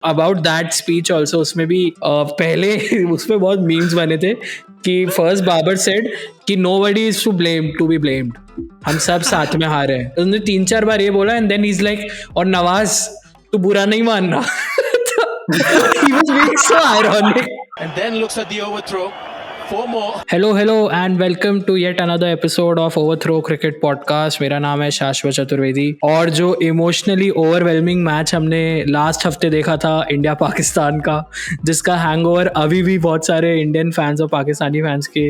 About that speech also उसमें भी पहले उसमें बहुत मीम्स बने थे कि फर्स्ट बाबर सेड कि nobody is to blame to be blamed, हम सब साथ में हारे हैं. उसने 3-4 बार ये बोला and then he is like और नवाज तू बुरा नहीं मानना. He was being so ironic. And then looks at the overthrow. 4 more. Hello and welcome to yet another episode of Overthrow Cricket Podcast. मेरा नाम है शाश्वत चतुर्वेदी. और जो इमोशनली ओवरवेलमिंग मैच हमने लास्ट हफ्ते देखा था इंडिया पाकिस्तान का, जिसका हैंगओवर अभी भी बहुत सारे इंडियन फैंस और पाकिस्तानी फैंस के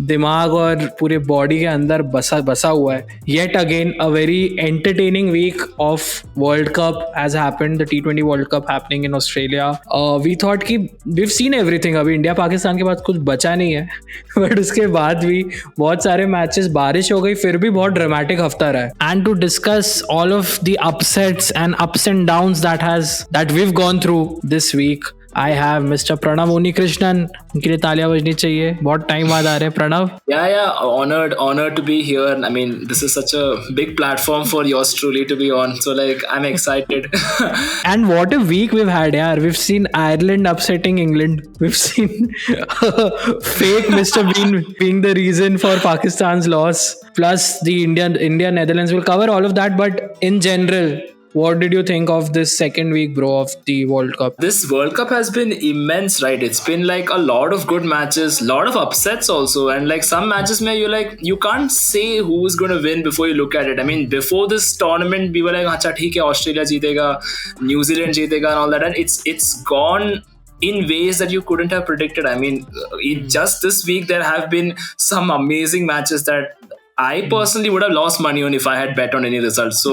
दिमाग और पूरे बॉडी के अंदर बसा हुआ है. Yet again a very entertaining week of World Cup has happened, the T20 World Cup happening in Australia. We thought कि we've seen everything, अभी इंडिया पाकिस्तान के पास कुछ बचा नहीं है. बट उसके बाद भी बहुत सारे मैचेस, बारिश हो गई फिर भी बहुत ड्रामेटिक हफ्ता रहा है. And to discuss all of the upsets and ups and downs that we've gone through this week, I have Mr. Pranav Unnikrishnan. उनके लिए तालियां बजनी चाहिए. बहुत टाइम बाद आ रहे हैं Pranav. Yeah. Honored to be here. I mean, this is such a big platform for yours truly to be on. So like, I'm excited. And what a week we've had, yaar. We've seen Ireland upsetting England. We've seen fake Mr. Bean being the reason for Pakistan's loss. Plus the India-Netherlands. We'll cover all of that. But in general, what did you think of this second week, bro, of the World Cup? This World Cup has been immense, right? It's been like a lot of good matches, lot of upsets also, and like some matches where you can't say who's going to win before you look at it. I mean, before this tournament, we were like, "Acha, theek hai, Australia jeetega, New Zealand jeetega," and all that, and it's gone in ways that you couldn't have predicted. I mean, just this week there have been some amazing matches that I personally would have lost money on if I had bet on any results. So,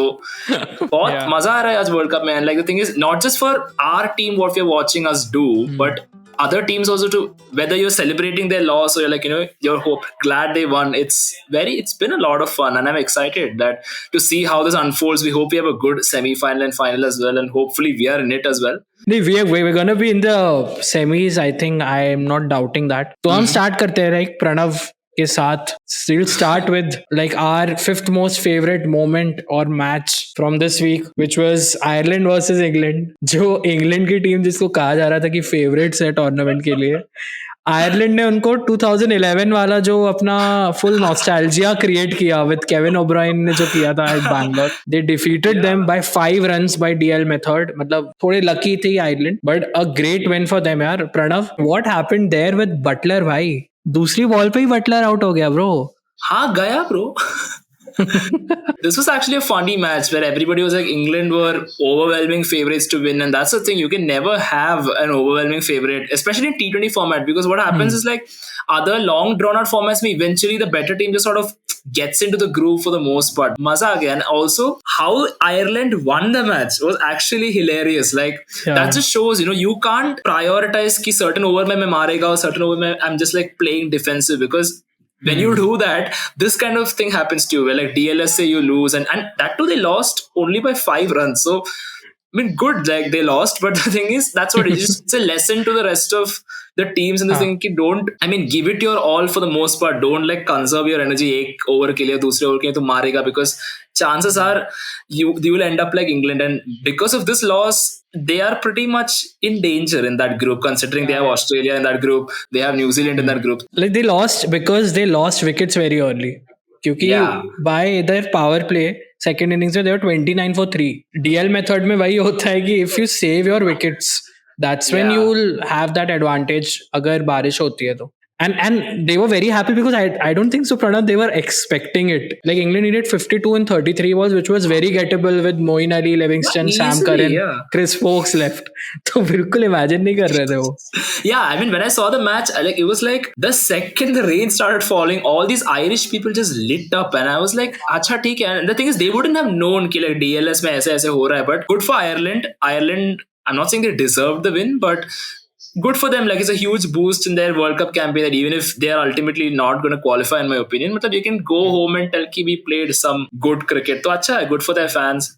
बहुत मजा आ रहा है आज world cup में. And like the thing is, not just for our team what we're watching us do, but other teams also too. Whether you're celebrating their loss or you're like, you're glad they won. It's been a lot of fun, and I'm excited to see how this unfolds. We hope we have a good semi-final and final as well, and hopefully we are in it as well. We're gonna be in the semis. I think I'm not doubting that. तो हम start करते हैं like Pranav के साथ. We'll start with like our fifth most favorite moment or match from this week, which was Ireland versus England. जो England की team जिसको कहा जा रहा था कि फेवरेट्स है टूर्नामेंट के लिए, आयरलैंड ने उनको 2011 वाला जो अपना फुल नॉस्टैल्जिया क्रिएट किया विद केविन ओब्रायन ने जो किया था at Bangalore. They defeated them by 5 runs by DL method. मतलब थोड़े लकी थी Ireland, but a great win for them. यार Pranav, what happened there with Buttler? भाई दूसरी बॉल पे ही बटलर आउट हो गया ब्रो. हाँ गया bro. This was actually a funny match where everybody was like England were overwhelming favorites to win, and that's the thing, you can never have an overwhelming favorite, especially in T20 format, because what happens is like other long drawn out formats में eventually the better team just sort of gets into the groove for the most part. Maza again. And also how Ireland won the match was actually hilarious. Like that just shows, you can't prioritize कि certain over में मैं मारेगा और certain over में I'm just like playing defensive, because when you do that, this kind of thing happens to you, where like DLS say you lose, and that too they lost only by 5 runs. So I mean, good, like they lost, but the thing is, that's what it is. It's a lesson to the rest of the teams in this thing. Give it your all for the most part. Don't like conserve your energy. एक over के लिए दूसरे over के लिए तो मारेगा, because chances are you will end up like England, and because of this loss, they are pretty much in danger in that group, considering they have Australia in that group, they have New Zealand in that group. Like they lost because they lost wickets very early. क्योंकि by their power play second innings में they were 29 for 3. DL method में वही होता है कि if you save your wickets, that's when you will have that advantage अगर बारिश होती है तो. And they were very happy because I don't think so, Pranav, they were expecting it. Like England needed 52 and 33 balls, which was very gettable with Moeen Ali, Livingston, Sam Curran, Chris Foakes left. तो बिल्कुल imagine नहीं कर रहे थे वो. Yeah, I mean, when I saw the match, it was like the second the rain started falling, all these Irish people just lit up, and I was like, अच्छा ठीक है. And the thing is, they wouldn't have known कि like DLS में ऐसे हो रहा है, but good for Ireland. I'm not saying they deserved the win, but good for them. Like it's a huge boost in their World Cup campaign, that even if they are ultimately not going to qualify, in my opinion, मतलब you can go home and tell कि we played some good cricket. तो अच्छा है, good for their fans.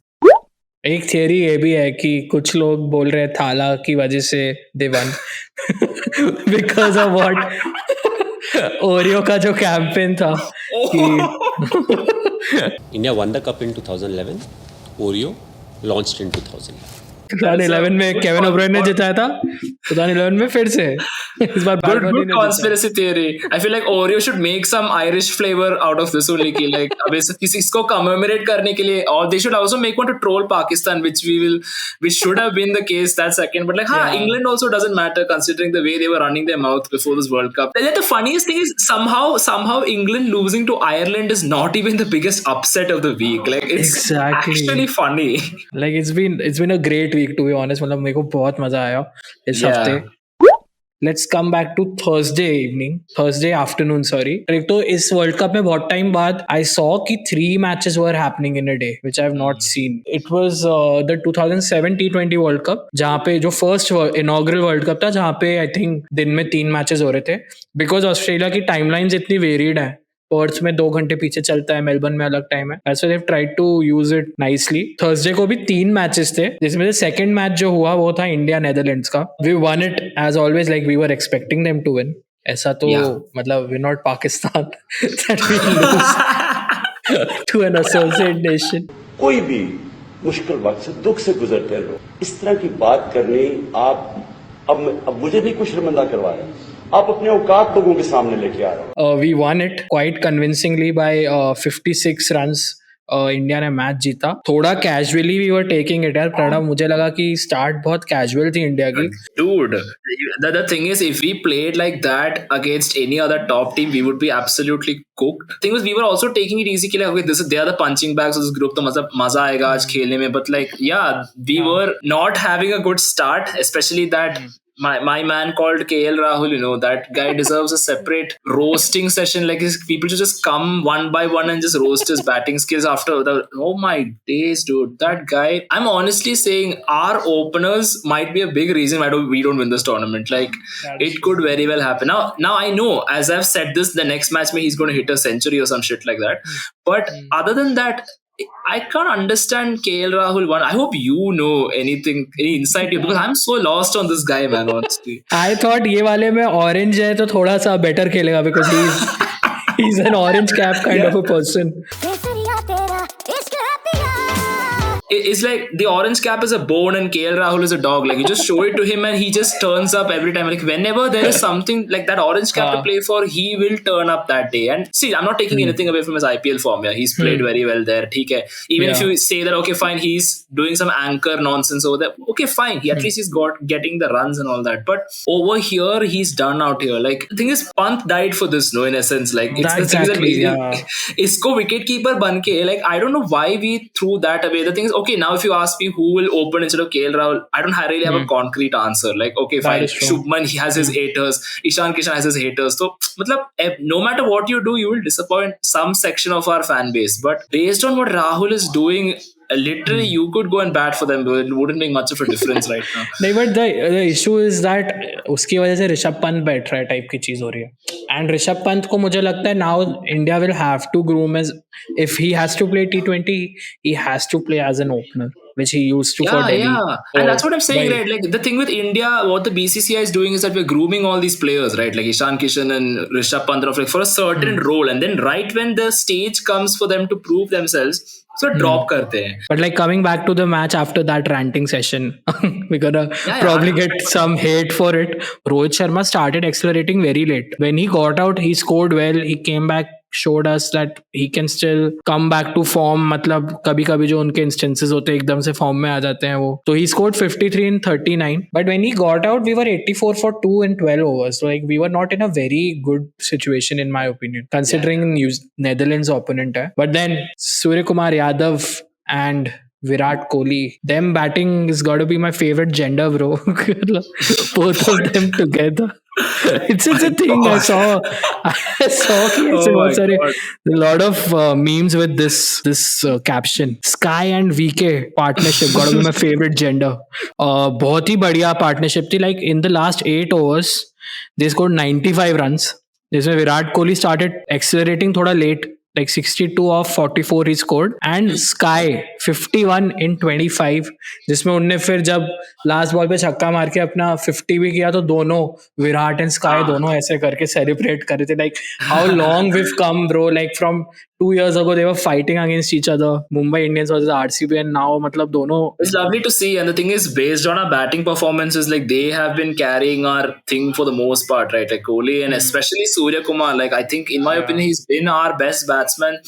एक theory ये भी है कि कुछ लोग बोल रहे हैं थाला की वजह से they won because of what Oreo का जो कैंपेन था कि India won the cup in 2011. Oreo launched in 2000. 2011 में केविन ओब्रायन ने जिताया था, 2011 में फिर से इस बार Good, धोनी good ने जिताया। conspiracy theory. I feel like Oreo should make some Irish flavor out of this only. Like, अब इसको commemorate करने के लिए, or they should also make one to troll Pakistan, which should have been the case that second. But like, Yeah. England also doesn't matter considering the way they were running their mouth before this World Cup. And then the funniest thing is somehow England losing to Ireland is not even the biggest upset of the week. Like, it's Exactly. actually funny. Like it's been a great week to be honest. मतलब मेरे को बहुत मजा आया इस Yeah. हफ्ते. Let's come back to Thursday afternoon, sorry. एक तो इस वर्ल्ड कप में बहुत टाइम बाद I saw कि 3 matches were happening in a day, which I have not seen. It was the 2007 T20 World Cup, जहाँ पे जो first inaugural World Cup था, जहाँ पे I think दिन में 3 matches हो रहे थे. Because ऑस्ट्रेलिया की timelines इतनी varied है. पर्थ में 2 घंटे पीछे चलता है, मेलबर्न में अलग टाइम है. So they've tried to use it nicely. Thursday को भी 3 मैचेस थे, जिसमें से सेकंड मैच जो हुआ वो था इंडिया नेदरलैंड्स का. We won it as always, like we were expecting them to win. ऐसा तो मतलब we're not Pakistan that we lose to an associate nation. कोई भी मुश्किल वक्त से दुख से गुजरते लोग इस तरह की बात करनी, आप अब मुझे नहीं कुछ शर्मिंदा करवा रहे, आप अपने औकात लोगों के सामने लेके आ रहे हो. We won it quite convincingly by 56 runs. India ने मैच जीता. थोड़ा casually we were taking it यार. प्रणव, मुझे लगा कि स्टार्ट बहुत कैजुअल थी इंडिया की. Dude, the thing is, if we played like that against any other top team, we would be absolutely cooked. The thing was, we were also taking it easy. Like, okay, they are the punching bags of this group. तो मतलब मजा आएगा आज खेलने में. But like, yeah, we were not having a good start, especially that. My man called KL Rahul, that guy deserves a separate roasting session. Like, people should just come one by one and just roast his batting skills after the. Oh my days, dude! That guy. I'm honestly saying our openers might be a big reason why we don't win this tournament. Like, it could very well happen. Now I know, as I've said this, the next match he's going to hit a century or some shit like that. But other than that, I can't understand KL Rahul one. I hope you know any insight here, because I'm so lost on this guy, man, honestly. I thought ये वाले में orange है तो थोड़ा सा better खेलेगा, because he's an orange cap kind of a person. It's like the orange cap is a bone and KL Rahul is a dog. Like, you just show it to him and he just turns up every time. Like, whenever there is something like that orange cap to play for, he will turn up that day. And see, I'm not taking anything away from his IPL form. Yeah, he's played very well there. ठीक है. Even if you say that, okay, fine, he's doing some anchor nonsense over there. Okay, fine. At least he's getting the runs and all that. But over here, he's done out here. Like, the thing is, Pant died for this, no, in a sense. Like, it's exactly, the thing that इसको wicket keeper बन के, like, I don't know why we threw that away. The thing is, okay, now if you ask me who will open instead of KL Rahul, I don't really have a concrete answer. Like, okay, fine, Shubman, he has his haters, Ishan Kishan has his haters. So, no matter what you do, you will disappoint some section of our fan base. But based on what Rahul is doing, literally you could go and bat for them, but it wouldn't make much of a difference right now. नहीं, but the issue is that उसकी वजह से ऋषभ पंत बैठ रहा है type की चीज हो रही है. And ऋषभ पंत को मुझे लगता है now India will have to groom as, if he has to play T20, he has to play as an opener, which he used to for Delhi. Yeah, and that's what I'm saying, right? Like, the thing with India, what the BCCI is doing is that we're grooming all these players, right? Like Ishan Kishan and Rishabh Pant, like, for a certain role, and then right when the stage comes for them to prove themselves, so drop karte hain. But like, coming back to the match after that ranting session, we're gonna probably get some hate for it. Rohit Sharma started accelerating very late. When he got out, he scored well. He came back, showed us that he can still come back to form. मतलब कभी-कभी जो उनके instances होते हैं एकदम से form में आ जाते हैं वो. So he scored 53 in 39. But when he got out, we were 84 for 2 in 12 overs. So like, we were not in a very good situation in my opinion, considering Netherlands opponent hai. But then Surya Kumar Yadav and Virat Kohli, them batting is got to be my favorite gender, bro. Both of them together. It's a thing. I saw a lot of memes with this caption. Sky and VK partnership got to be my favorite gender. बहुत ही बढ़िया partnership थी. Like, in the last 8 overs, they scored 95 runs. जिसमें Virat Kohli started accelerating थोड़ा late. like 62 of 44 he scored, and Sky 51 in 25, जिसमें उनने फिर जब last ball पे छक्का मार के अपना 50 भी किया तो दोनों विराट एंड स्काई दोनों ऐसे करके सेलिब्रेट कर रहे थे. Like how long we've come, bro. Like from 2 years ago they were fighting against each other, Mumbai Indians versus RCB, and now मतलब दोनों. It's lovely to see, and the thing is, based on our batting performances, like they have been carrying our thing for the most part, right? Like Kohli and especially Surya Kumar. Like I think, in my opinion, he's been our best batsman.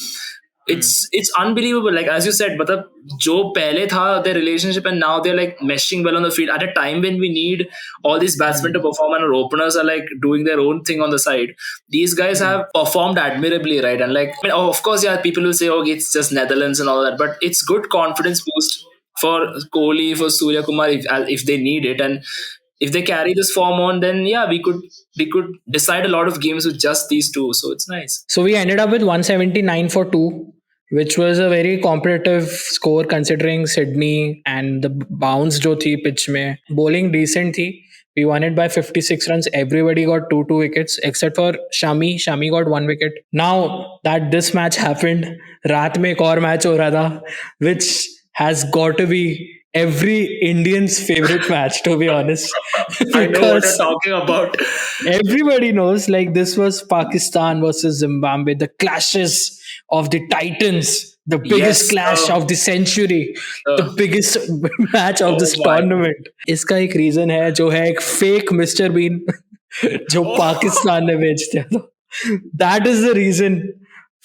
It's unbelievable. Like as you said, मतलब जो पहले था their relationship, and now they're like meshing well on the field at a time when we need all these batsmen to perform, and our openers are like doing their own thing on the side. These guys have performed admirably, right? And like, I mean, of course, yeah, people will say, oh, it's just Netherlands and all that, but it's good confidence boost for Kohli, for Surya Kumar if they need it, and if they carry this form on, then yeah, we could decide a lot of games with just these two. So it's nice. So we ended up with 179 for 2, which was a very competitive score considering Sydney and the bounce jo thi pitch mein. Bowling decent thi. We won it by 56 runs. Everybody got 2 wickets except for Shami. Shami got 1 wicket. Now that this match happened, रात में एक और match हो रहा था, which has got to be every Indian's favorite match, to be honest. I know what you're talking about. Everybody knows, like, this was Pakistan versus Zimbabwe, the clashes of the titans, the biggest clash of the century, the biggest match of this tournament. इसका एक reason है जो है एक fake Mr. Bean जो पाकिस्तान ने बेच दिया था. That is the reason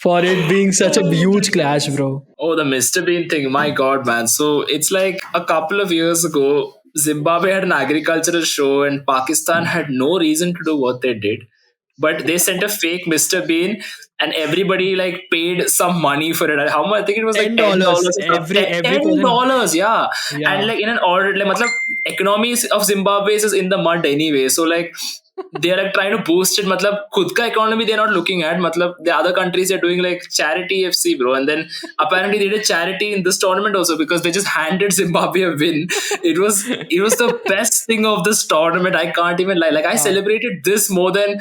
for it being such a huge clash, bro. Oh, the Mr. Bean thing. My God, man. So it's like a couple of years ago, Zimbabwe had an agricultural show and Pakistan had no reason to do what they did. But they sent a fake Mr. Bean and everybody like paid some money for it. How much? I think it was like $10. $10, yeah. And like in an order, like, matlab, economy of Zimbabwe is in the mud anyway. So like, they're like trying to boost it. Matlab, khud ka economy they're not looking at. Matlab, the other countries are doing like charity FC, bro. And then apparently they did charity in this tournament also because they just handed Zimbabwe a win. It was the best thing of this tournament. I can't even lie. Like I celebrated this more than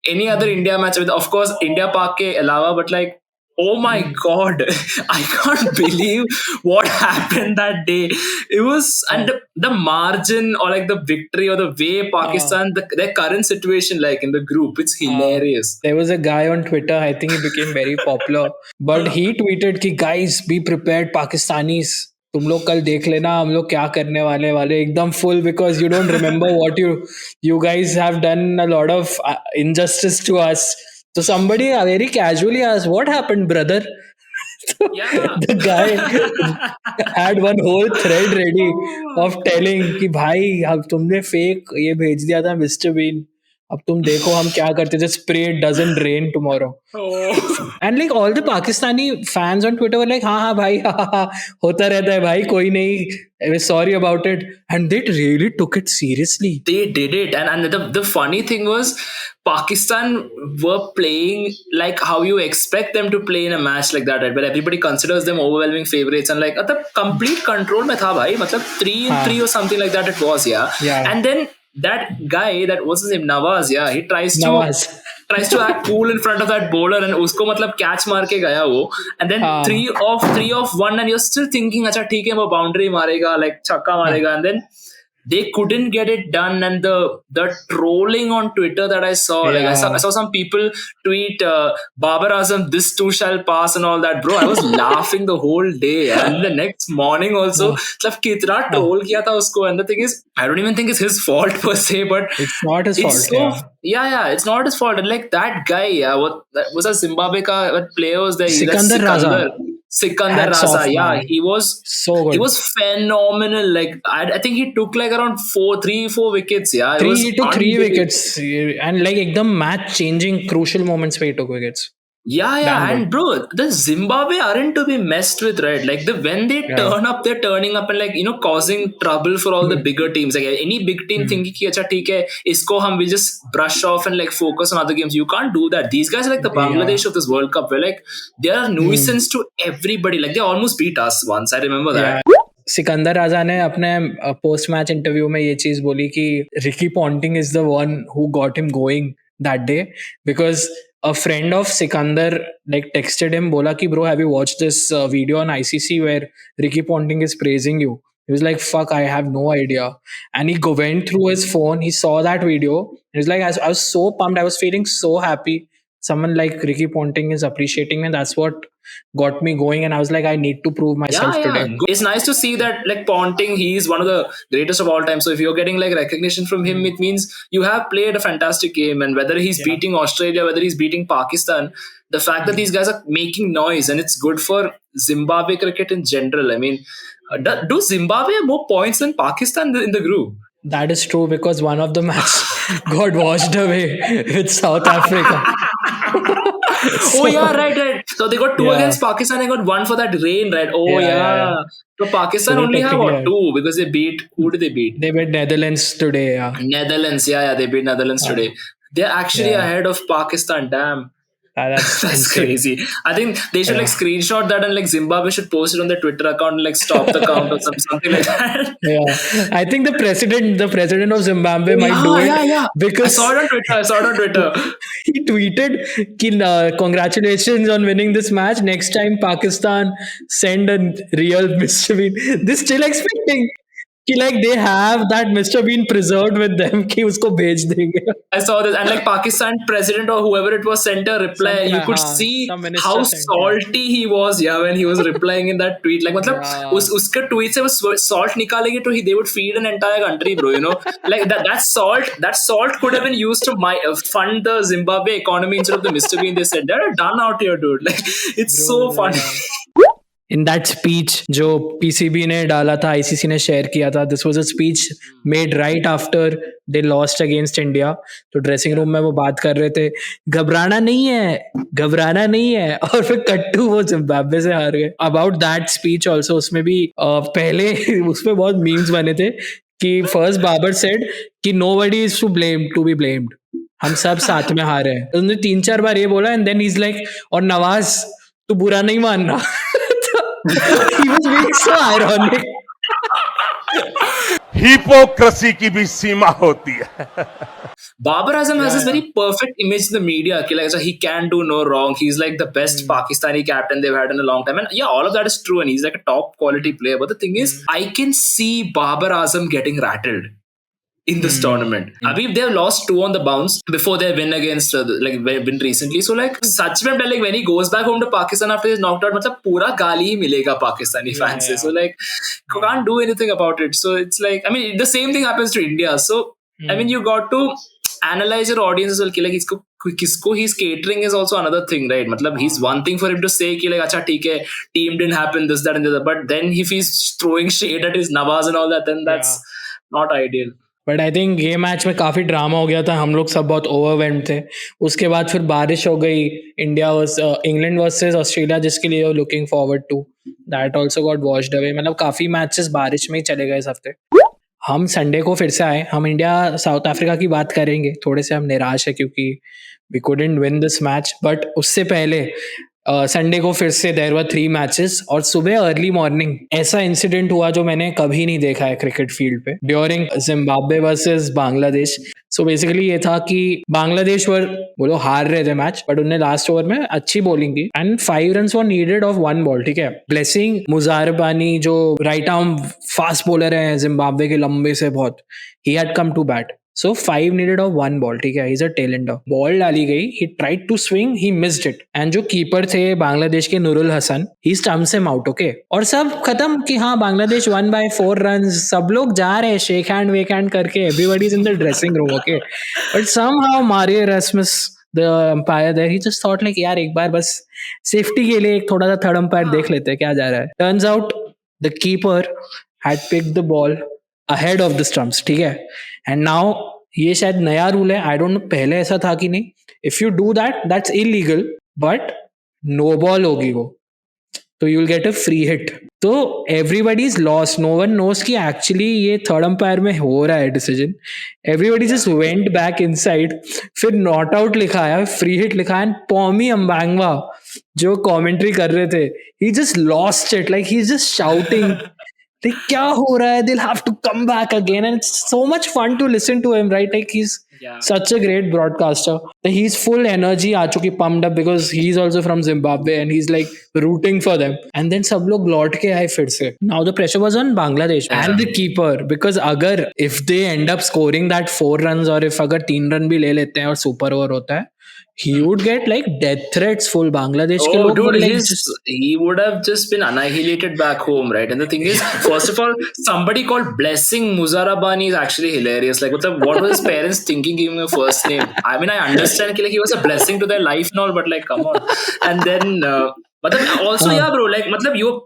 any other India match with, of course, India PAK ke alawa, but like, oh my God, I can't believe what happened that day. It was, and the margin or like the victory or the way Pakistan, their current situation like in the group, it's hilarious. There was a guy on Twitter, I think he became very popular, but he tweeted कि guys, be prepared Pakistanis. तुम लोग कल देख लेना हम लोग क्या करने वाले एकदम full, because you don't remember what you guys have done a lot of injustice to us. So somebody very casually asked, what happened, brother? The guy had one whole thread ready of telling कि भाई अब तुमने fake ये भेज दिया था Mr. Bean, अब तुम देखो हम क्या करते, just pray it doesn't rain tomorrow. And like all the Pakistani fans on Twitter were like, हाँ भाई हाँ होता रहता है भाई, कोई नहीं, sorry about it. And they really took it seriously. They did it. And the funny thing was, Pakistan were playing like how you expect them to play in a match like that, right? Where everybody considers them overwhelming favorites, and like the complete control mein tha bhai, matlab 3-3 or something like that it was, yeah. And then that guy, that was his name, Nawaz, yeah, he tries to act cool in front of that bowler and usko matlab catch maar ke gaya wo, and then 3 off 1, and you're still thinking acha theek hai wo boundary marega, like chakka marega, and then they couldn't get it done. And the trolling on Twitter that I saw, like I saw some people tweet Babar Azam, this too shall pass and all that, bro. I was laughing the whole day, and the next morning also मतलब कितना troll किया था उसको. And the thing is, I don't even think it's his fault per se, but it's not his fault. So, yeah, it's not his fault. And like that guy, what was a Zimbabwe ka player was there? Sikandar Raza, yeah, he was so good. He was phenomenal. Like I think he took like around 3-4 wickets. Yeah, he took 3 wickets, and like ekdam match changing crucial moments where he took wickets. Yeah, and bro, the Zimbabwe aren't to be messed with, right? Like when they turn up, they're turning up and like, you know, causing trouble for all the bigger teams. Like any big team thinking ki acha theek hai, isko hum will just brush off and like focus on other games. You can't do that. These guys are like the Bangladesh of this World Cup, where like they are a nuisance to everybody. Like they almost beat us once. I remember that. Sikandar राजा ने अपने post match interview में ये चीज बोली कि Ricky Ponting is the one who got him going that day, because a friend of Sikandar like texted him, bola ki bro, have you watched this video on ICC where Ricky Ponting is praising you? He was like, fuck, I have no idea. And he went through his phone, he saw that video. He was like, I was so pumped, I was feeling so happy. Someone like Ricky Ponting is appreciating me, and that's what got me going. And I was like, I need to prove myself today. It's nice to see that like Ponting, he's one of the greatest of all time. So if you're getting like recognition from him, it means you have played a fantastic game. And whether he's beating Australia, whether he's beating Pakistan, the fact that these guys are making noise, and it's good for Zimbabwe cricket in general. I mean, do Zimbabwe have more points than Pakistan in the group? That is true, because one of the match got washed away with South Africa. Oh yeah, right. So they got two against Pakistan and got one for that rain, right? Oh yeah. So Pakistan only have what, two, because they beat, who did they beat? They beat Netherlands today. Netherlands, they beat Netherlands today. They're actually ahead of Pakistan. Damn. That's crazy. I think they should like screenshot that, and like Zimbabwe should post it on their Twitter account and like stop the count or something like that. I think the president of Zimbabwe might do it. Because I saw it on Twitter. He tweeted ki, congratulations on winning this match. Next time Pakistan send a real Mr. Bean. They're still expecting कि like they have that Mr. Bean preserved with them कि उसको भेज देंगे. I saw this, and like Pakistan president or whoever it was sent a reply. You could see how salty he was when he was replying in that tweet. Like मतलब उसके tweet से वो salt निकालेंगे तो they would feed an entire country, bro. You know, like that salt could have been used to fund the Zimbabwe economy instead of the Mr. Bean they said. They're done out here, dude. Like it's so funny. In that speech जो PCB ने डाला था, ICC ने share किया था, this was a speech made right after they lost against India. तो dressing room में वो बात कर रहे थे, घबराना नहीं है, और फिर कट्टू वो जिम्बाब्वे से हार गए. About that speech also, उसमें भी पहले उसमें बहुत मीम्स बने थे कि first Babar said कि nobody is to be blamed. हम सब साथ में हारे हैं. उसने 3-4 बार ये बोला, and then he's like, और नवाज तू बुरा नहीं मानना. He was being so ironic. Hypocrisy की भी सीमा होती है. Babar Azam has this very perfect image in the media. Like, so he can do no wrong. He's like the best Pakistani captain they've had in a long time. And all of that is true. And he's like a top quality player. But the thing is, I can see Babar Azam getting rattled in this tournament. I mean, they've lost 2 on the bounce before their win against win recently. So like such में like when he goes back home to Pakistan after he's knocked out, मतलब पूरा गाली ही मिलेगा Pakistani fans से. So like can't do anything about it. So it's like, I mean, the same thing happens to India. So I mean, you got to analyze your audience as well. Like किसको he's catering is also another thing, right? मतलब he's one thing for him to say कि like अच्छा ठीक है, team didn't happen, this, that and the other. But then if he's throwing shade at his Nawaz and all that, then that's not ideal. But I think ये match में काफ़ी drama हो गया था. हम लोग सब बहुत ओवरवेल्म्ड थे. उसके बाद फिर बारिश हो गई. इंग्लैंड वर्सेस ऑस्ट्रेलिया, जिसके लिए looking forward to, that also got washed away. मतलब काफ़ी मैचेस बारिश में ही चले गए इस हफ्ते. हम संडे को फिर से आए. हम इंडिया साउथ अफ्रीका की बात करेंगे. थोड़े से हम निराश है क्योंकि we couldn't win this match. But उससे पहले संडे को फिर से देयर वर 3 मैचेस, और सुबह अर्ली मॉर्निंग ऐसा इंसिडेंट हुआ जो मैंने कभी नहीं देखा है क्रिकेट फील्ड पे during Zimbabwe versus Bangladesh. So basically ये था कि बांग्लादेश बोलो हार रहे थे मैच, बट उन्होंने लास्ट ओवर में अच्छी बॉलिंग की and 5 runs were needed off 1 ball. ठीक है, ब्लेसिंग मुजारबानी जो राइट आर्म फास्ट बॉलर है जिम्बाब्वे के लंबे से बहुत, he had come to bat. So 5 needed of 1 ball. ठीक है, he's a tailender. बॉल डाली गई, he tried to swing, he missed it. And जो कीपर थे बांग्लादेश के Nurul Hasan, he stumps him out. Okay, और सब खत्म कि हाँ बांग्लादेश won by 4 runs. सब लोग जा रहे हैं शेक हैंड वेक हैंड करके. Everybody is in the dressing room. Okay, but somehow Mario Erasmus, the umpire there, he just thought like यार एक बार बस सेफ्टी के लिए एक थोड़ा सा थर्ड अंपायर देख लेते हैं क्या जा रहा है. Turns out the keeper had picked the ball ahead of the stumps. ठीक है, एंड नाउ ये शायद नया रूल है, आई डोंट नो पहले ऐसा था कि नहीं. If you do that's illegal, but no ball होगी वो, तो you will get a free hit. तो everybody is lost. No one knows कि एक्चुअली ये थर्ड अंपायर में हो रहा है decision. Everybody just went back inside. फिर नॉट आउट लिखा है, फ्री हिट लिखा है, एंड पॉमी अम्बांगवा जो कमेंट्री कर रहे थे, he just lost it. Like he is just shouting क्या हो रहा है, they'll have to come back again, and it's so much fun to listen to him, right? Like he's Such a great broadcaster. He's full energy, आ चुकी pumped up because he's also from Zimbabwe and he's like rooting for them. And then सब लोग लौट के आए फिर से. Now the pressure was on Bangladesh and the keeper because अगर if they end up scoring that 4 runs or if अगर 3 run भी ले लेते हैं और super over होता है, he would get like death threats full Bangladesh ke log dude, like he would have just been annihilated back home, right? And the thing is, first of all, somebody called Blessing Muzarabani is actually hilarious. Like, what were his parents thinking giving him a first name? I mean, I understand like, he was a blessing to their life and all, but like, come on. And then also, yeah, bro, like,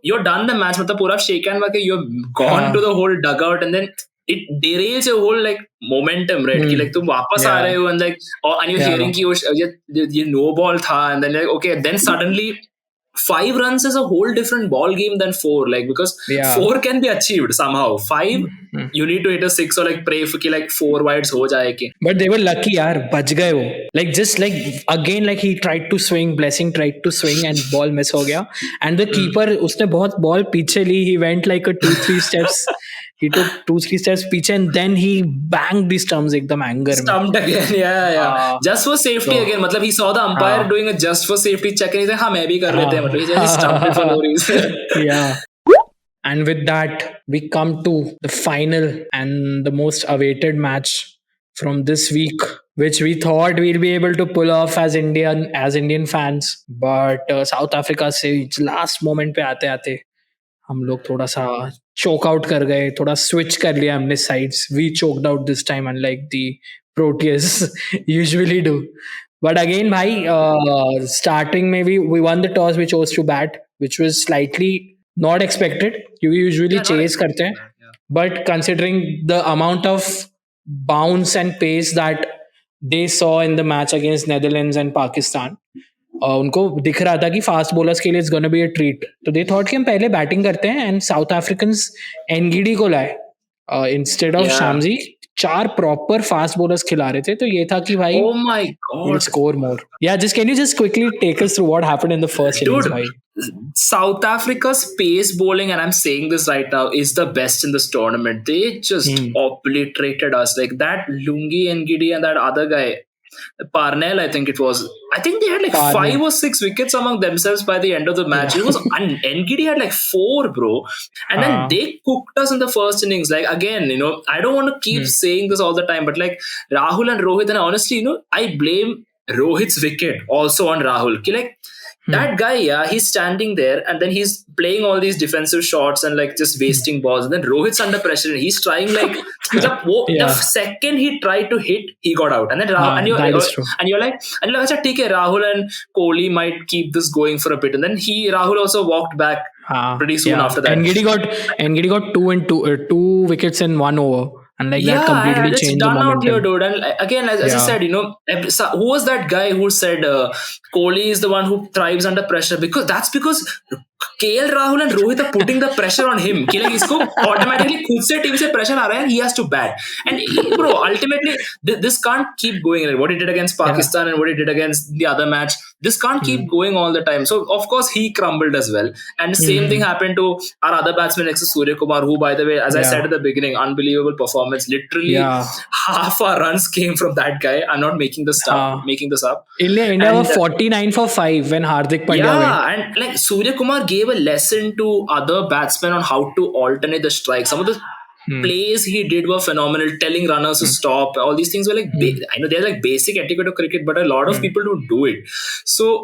you're done the match, pura shake hand wake, you've gone to the whole dugout, and then it derails your whole like momentum, right? Ki, like, tum wapas aa rahe ho, and like, and you're hearing ki ye no ball tha, and then like, okay, then suddenly 5 runs is a whole different ball game than 4, like, because 4 can be achieved somehow. 5 you need to hit a 6 or like pray for ki like 4 wides ho jaye ke. But they were lucky, yaar, bach gaye wo. Like, just like again, like he tried to swing, Blessing tried to swing and ball miss ho gaya, and the keeper usne bahut ball piche li, he went like a 2-3 steps. He took 2-3 steps piche and then he banged the stumps ekdam anger stumped again. Yeah. Just for safety again. Matlab, he saw the umpire doing a just for safety check and he said, main bhi kar lete hain. Matlab, he just stumped it for no reason. Yeah. And with that, we come to the final and the most awaited match from this week, which we thought we'd be able to pull off as Indian fans. But South Africa se last moment pe aate aate हम लोग थोड़ा सा चोक out कर गए, थोड़ा switch कर लिया हमने sides. We choked out this time unlike the Proteas usually do. But again भाई, स्टार्टिंग में we won the toss, we chose to bat, which was slightly not expected क्योंकि यूजुअली चेज करते हैं. But considering the amount of bounce and pace that they saw in the match against Netherlands and Pakistan, उनको दिख रहा था कि fast bowlers के लिए it's gonna be a treat. तो दे थॉट कि हम पहले बैटिंग करते हैं एंड साउथ अफ्रीकन्स एनगिडी को लाए instead of Shyamji. 4 proper fast bowlers खिला रहे थे, तो ये था कि भाई oh my god, score more. Yeah just can you just quickly take us through what happened in the first innings भाई? South Africa's pace bowling, and I'm saying this right now, is the best in this tournament. They just obliterated us. Like that Lungi Ngidi and that other guy Parnell, I think it was. I think they had like Parnell. 5 or 6 wickets among themselves by the end of the match. It was Ngidi had like 4, bro. And then they cooked us in the first innings. Like, again, you know, I don't want to keep saying this all the time, but like Rahul and Rohit, and honestly, you know, I blame Rohit's wicket also on Rahul. Like, that guy, he's standing there and then he's playing all these defensive shots and like just wasting balls. And then Rohit's under pressure and he's trying like the second he tried to hit, he got out. And then Rahul, and you're like, acha, theek hai, Rahul and Kohli might keep this going for a bit. And then Rahul also walked back pretty soon after that. Ngidi got 2 wickets in 1 over. And like that completely changed the momentum. Here, dude. And again, as I said, you know, who was that guy who said Kohli is the one who thrives under pressure? Because KL Rahul and Rohit are putting the pressure on him. Like, isko automatically khud se team se pressure aa raha hai and he has to bat. And bro, ultimately, this can't keep going. Like, what he did against Pakistan and what he did against the other match, this can't keep going all the time. So, of course, he crumbled as well. And the same thing happened to our other batsman next to Surya Kumar, who, by the way, as I said at the beginning, unbelievable performance. Literally, half our runs came from that guy. I'm not making this up. India were 49 for 5 when Hardik Pandya went. Yeah, and like Surya Kumar gave a lesson to other batsmen on how to alternate the strike. Some of the plays he did were phenomenal, telling runners to stop. All these things were like, I know they're like basic etiquette of cricket, but a lot of people don't do it. So,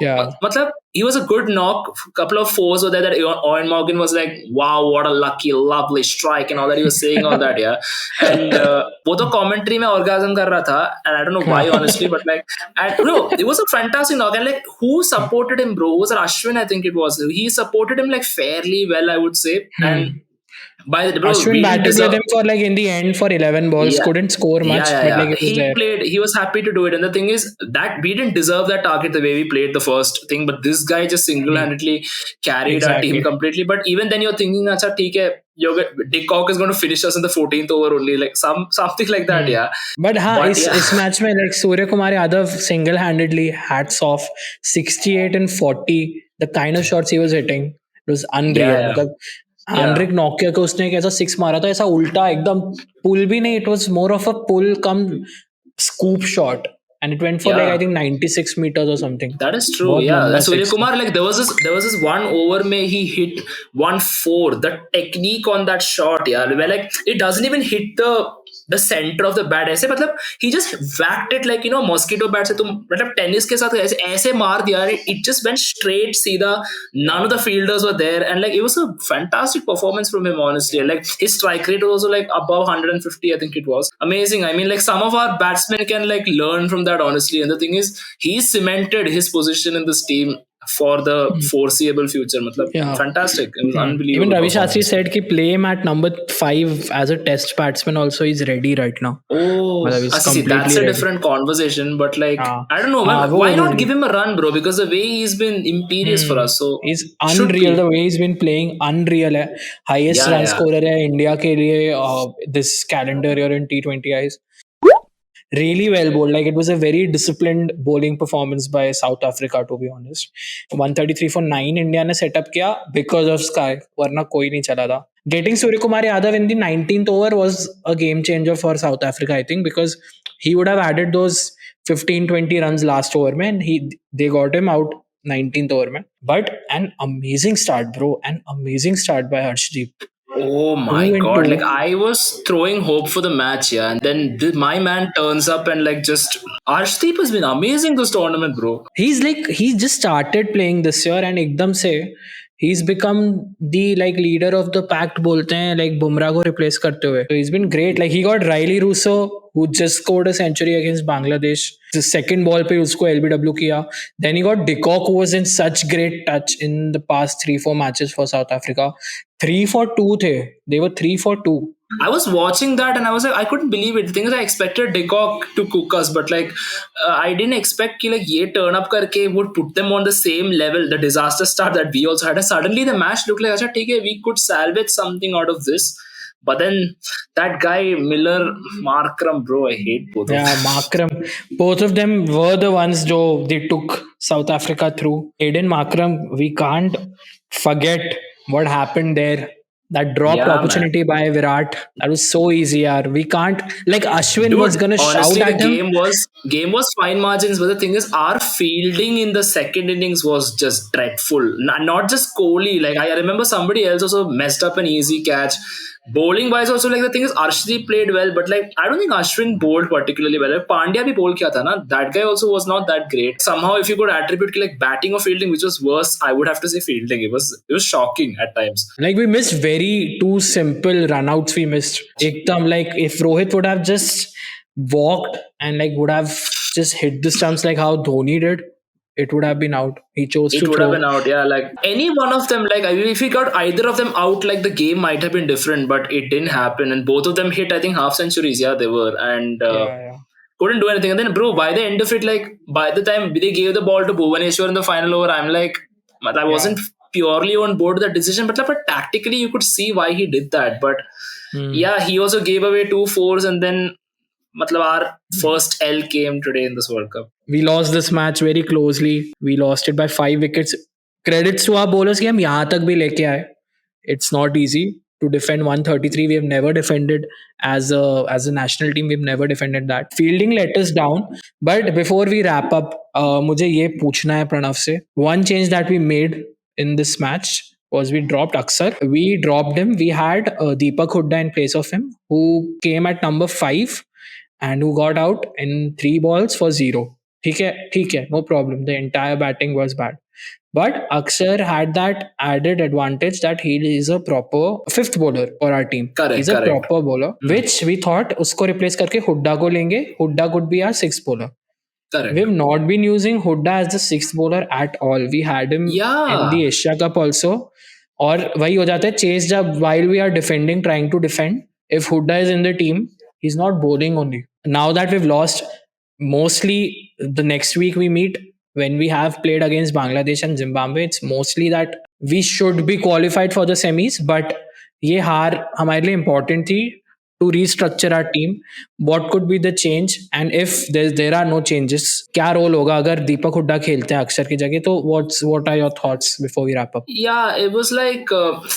he was a good knock. A couple of 4s were there that Owen Morgan was like, wow, what a lucky, lovely strike, and all that. He was saying all that, And both the commentary mein orgasm kar raha tha, and I don't know why, honestly, but like, and no, it was a fantastic knock. And like, who supported him, bro? Was it Ashwin? I think it was. He supported him like fairly well, I would say. And Ashwin batted with him for like in the end for 11 balls, couldn't score much. But like he was happy to do it. And the thing is that we didn't deserve that target the way we played the first thing, but this guy just single-handedly carried our team completely. But even then you're thinking, acha, theek hai, Dick Cock is going to finish us in the 14th over only, like something like that, But this match mein, like Surya Kumar Yadav single-handedly, hats off, 68 and 40, the kind of shots he was hitting, it was unreal. Hendrik Nokia को उसने एक ऐसा 6 मारा था, ऐसा उल्टा एकदम पुल भी नहीं, it was more of a pull come scoop shot, and it went for like Yeah. I think 96 meters or something. That is true. बहुत Yeah, लंबा that's Surya six था. Kumar. Like there was this one over may he hit 1-4. The technique on that shot, yeah, where like it doesn't even hit the center of the bat. ऐसे मतलब he just whacked it like mosquito bat से तुम मतलब tennis के साथ ऐसे मार दिया. It just went straight सीधा. None of the fielders were there, and like it was a fantastic performance from him. Honestly, like his strike rate was also like above 150. I think it was amazing. I mean, like some of our batsmen can like learn from that. Honestly, and the thing is, he cemented his position in this team for the foreseeable future. Matlab, Yeah. fantastic. It was unbelievable. Even Ravi Shastri performance. said कि play him at number 5 as a test batsman also is ready right now. Oh, मतलब he's see, that's completely a ready. different conversation. But like, हाँ. I don't know. हाँ, Why वो- not give him a run, bro? Because the way he's been imperious for us. So He's should unreal. be. The way he's been playing, unreal है. Highest Yeah, run yeah. scorer है India के लिए this calendar year in T20 eyes. Really well bowled. Like it was a very disciplined bowling performance by South Africa, to be honest. 133 for 9 India ने setup किया because of Sky. वरना कोई नहीं चला था. Getting Suryakumar Yadav in the 19th over was a game changer for South Africa, I think, because he would have added those 15-20 runs last over में, and they got him out 19th over में. But an amazing start, bro. An amazing start by Arshadeep. Oh my 2 and god! 2. Like I was throwing hope for the match, yeah, and then my man turns up and like just Arshadeep has been amazing this tournament, bro. He's just started playing this year and एकदम से he's become the like leader of the pact बोलते हैं like Bumrah को replace करते हुए. So he's been great. Like he got Riley Russo who just scored a century against Bangladesh. The second ball पे उसको LBW किया. Then he got Deepak who was in such great touch in the past 3-4 matches for South Africa. 3 for 2 थे. They were 3 for 2. I was watching that and I was like, I couldn't believe it. The thing is, I expected Deepak to cook us, but like, I didn't expect कि like ये turn up करके would put them on the same level. The disaster start that we also had. And suddenly the match looked like, अच्छा ठीक है, we could salvage something out of this. But then that guy Miller, Markram, bro, I hate both of Yeah, them. Markram. Both of them were the ones जो they took South Africa through. Aiden Markram, we can't forget what happened there. That dropped Yeah, opportunity by Virat. That was so easy, yaar. We can't. Like Ashwin was gonna honestly, shout at the him. game was fine margins, but the thing is, our fielding in the second innings was just dreadful. Not just Kohli. Like I remember somebody else also messed up an easy catch. Bowling wise, also like the thing is, Arshadeep played well, but like I don't think Ashwin bowled particularly well. Like, Pandya bhi bowl kiya tha na. That guy also was not that great. Somehow, if you could attribute like batting or fielding, which was worse, I would have to say fielding. It was shocking at times. Like we missed very two simple runouts. We missed. Ekdam, like if Rohit would have just walked and like would have just hit the stumps like how Dhoni did, it would have been out. He chose It to would throw. have been out, yeah. Like any one of them, like I mean, if he got either of them out, like the game might have been different, but it didn't happen. And both of them hit, I think, half centuries. Yeah, they were, and Yeah. couldn't do anything. And then, bro, by the end of it, like by the time they gave the ball to Bhuvaneshwar in the final over, I'm like, I wasn't purely on board with that decision, but tactically, you could see why he did that. But yeah, he also gave away 2 fours, and then our first L came today in this World Cup. We lost this match very closely. We lost it by 5 wickets. Credits to our bowlers कि हम यहाँ तक भी लेके आए. It's not easy to defend 133. We have never defended as a national team. We've never defended that. Fielding let us down. But before we wrap up, मुझे ये पूछना है प्रणव से. One change that we made in this match was we dropped Axar. We dropped him. We had Deepak Hooda in place of him, who came at number 5 and who got out in 3 balls for 0. ठीक है, no problem. The entire batting was bad. But Axar had that added advantage that he is a proper 5th bowler for our team. Correct, He's a correct. proper bowler, which we thought उसको replace करके Hooda को लेंगे. Hooda could be our 6th bowler. Correct. We have not been using Hooda as the 6th bowler at all. We had him in the Asia Cup also. और वही हो जाता है chase जब while we are defending, trying to defend. If Hooda is in the team, he's not bowling only. Now that we've lost, mostly the next week we meet, when we have played against Bangladesh and Zimbabwe, it's mostly that we should be qualified for the semis, but ये हार हमारे लिए important थी to restructure our team. What could be the change? And if there are no changes, क्या role होगा अगर दीपक हुड्डा खेलते हैं अक्षर की जगह? तो what are your thoughts before we wrap up? Yeah, it was like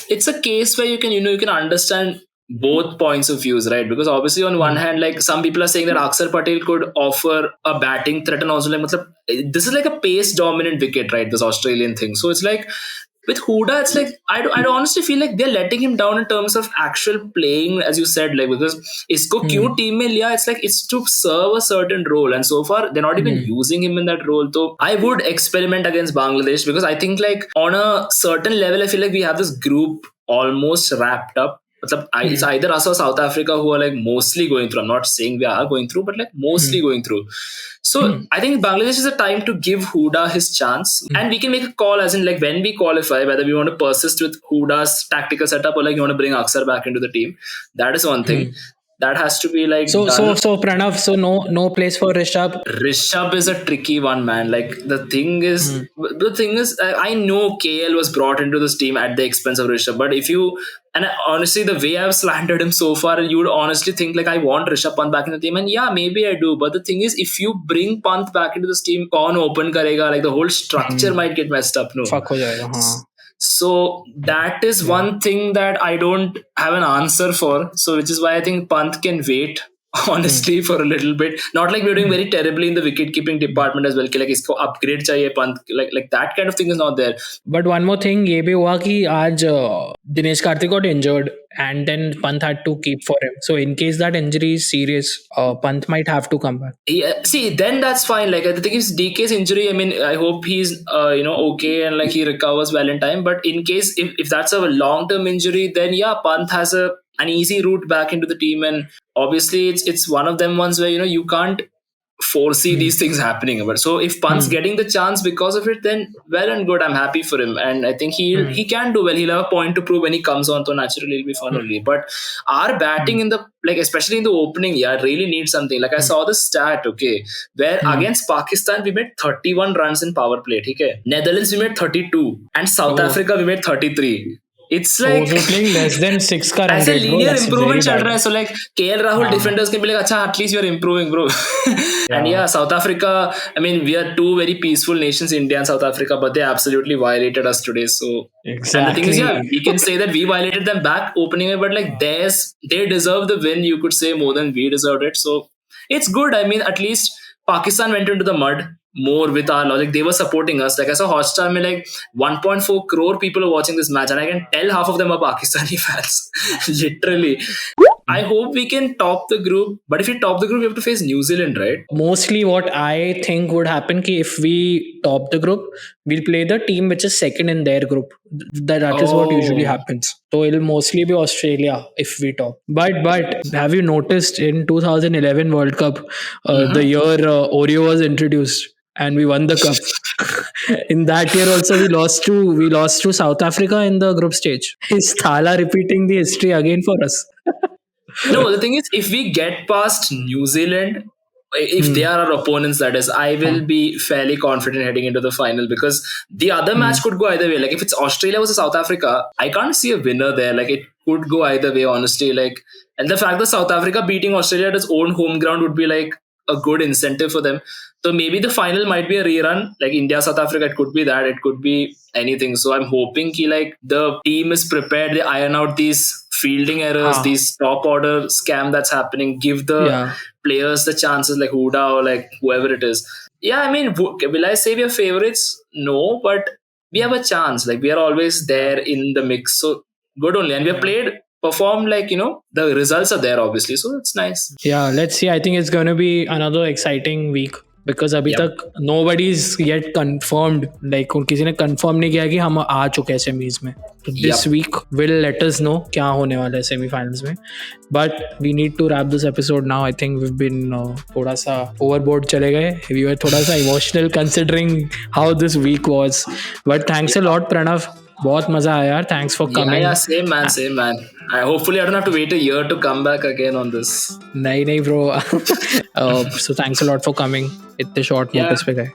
it's a case where you can understand both points of views, right? Because obviously on one hand, like some people are saying that Axar Patel could offer a batting threat, and also like this is like a pace dominant wicket, right? This Australian thing. So it's like with Hooda, it's like I honestly feel like they're letting him down in terms of actual playing, as you said, like because isko kyun team mein liya? It's like it's to serve a certain role, and so far they're not even using him in that role. So I would experiment against Bangladesh because I think like on a certain level, I feel like we have this group almost wrapped up. It's either us or South Africa who are like mostly going through. I'm not saying we are going through, but like mostly going through. So I think Bangladesh is a time to give Hooda his chance, and we can make a call as in like when we qualify, whether we want to persist with Hooda's tactical setup or like you want to bring Axar back into the team. That is one thing. That has to be like so Pranav, so no place for Rishabh. Rishabh is a tricky one, man. Like the thing is, I know KL was brought into this team at the expense of Rishabh, but honestly, the way I've slandered him so far, you would honestly think like I want Rishabh Pant back in the team, and yeah, maybe I do. But the thing is, if you bring Pant back into this team, kaun open karega? Like the whole structure might get messed up. No, fuck ho jayega, So that is one thing that I don't have an answer for. So which is why I think Pant can wait, honestly, for a little bit. Not like we're doing very terribly in the wicket keeping department as well. Like isko upgrade chahiye Pant. Like that kind of thing is not there. But one more thing, ये भी हुआ कि आज Dinesh Karthik got injured and then Pant had to keep for him. So in case that injury is serious, Pant might have to come back. Yeah, see, then that's fine. Like the thing is, DK's injury, I mean, I hope he's okay and like he recovers well in time. But in case if that's a long-term injury, then yeah, Pant has an easy route back into the team, and obviously it's one of them ones where you can't foresee these things happening. But so if Pant's getting the chance because of it, then well and good. I'm happy for him, and I think he can do well. He'll have a point to prove when he comes on. So naturally, it'll be fun only. But our batting in the especially in the opening, really needs something. Like I saw the stat, where against Pakistan we made 31 runs in power play. Okay, Netherlands we made 32, and South Africa we made 33. It's like playing less than 6 ka run as a rate, linear improvement chal raha hai. So like KL Rahul defenders can be like, acha, at least you're improving, bro. And yeah, South Africa, I mean, we are two very peaceful nations, India and South Africa, but they absolutely violated us today. So exactly. And the thing is, we can say that we violated them back opening it, but like they deserve the win, you could say, more than we deserved it. So it's good. I mean, at least Pakistan went into the mud more with our logic. They were supporting us. Like I saw Hotstar mein like 1.4 crore people are watching this match, and I can tell half of them are Pakistani fans. Literally. I hope we can top the group, but if we top the group, we have to face New Zealand, right? Mostly what I think would happen ki if we top the group, we'll play the team which is second in their group. That is what usually happens. So it'll mostly be Australia if we top. But have you noticed in 2011 World Cup, the year Oreo was introduced and we won the cup. In that year also we lost to South Africa in the group stage. Is Thala repeating the history again for us? No, the thing is, if we get past New Zealand, if they are our opponents, that is, I will be fairly confident heading into the final, because the other match could go either way. Like if it's Australia versus South Africa, I can't see a winner there. Like it could go either way, honestly. Like, and the fact that South Africa beating Australia at its own home ground would be like a good incentive for them. So maybe the final might be a rerun, like India, South Africa. It could be that. It could be anything. So I'm hoping like the team is prepared. They iron out these fielding errors, these top order scam that's happening. Give the players the chances, like Hooda or like whoever it is. Yeah, I mean, will I say we are favorites? No, but we have a chance. Like we are always there in the mix. So good only. And we have performed like, the results are there obviously. So it's nice. Yeah, let's see. I think it's going to be another exciting week. Because अभी तक nobody's yet confirmed, like किसी ने confirm नहीं किया कि हम आ चुके हैं semis में. This week will let us know क्या होने वाला है semi-finals में. But we need to wrap this episode now. I think we've been थोड़ा सा overboard चले गए. We were थोड़ा सा emotional considering how this week was. But thanks a lot, Pranav. बहुत मजा आया यार. Thanks for coming. Yeah, same man. Hopefully I don't have to wait a year to come back again on this. नहीं bro. So thanks a lot for coming. इतने short notice पे गए.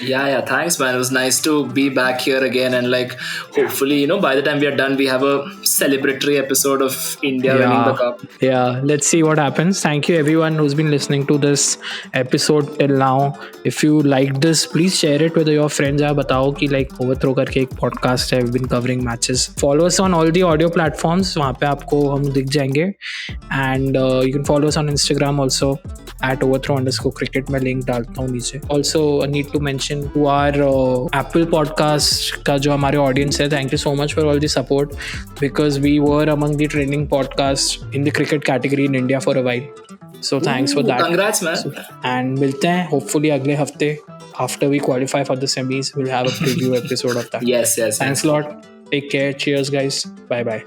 Yeah, thanks, man. It was nice to be back here again, and like, hopefully, by the time we are done, we have a celebratory episode of India winning the cup. Yeah, let's see what happens. Thank you everyone who's been listening to this episode till now. If you liked this, please share it with your friends. बताओ कि like Overthrow करके एक podcast है. We've been covering matches. Follow us on all the audio platforms. वहाँ पे आपको हम दिख जाएंगे. And you can follow us on Instagram also at overthrow_cricket. मैं link डालता हूँ नीचे. Also, I need to mention to our Apple podcast का जो हमारे audience है, thank you so much for all the support, because we were among the trending podcasts in the cricket category in India for a while. So thanks for that. Congrats, man. And मिलते हैं hopefully अगले हफ्ते after we qualify for the semis. We'll have a preview episode of that. Yes. Thanks a lot. Take care. Cheers, guys. Bye.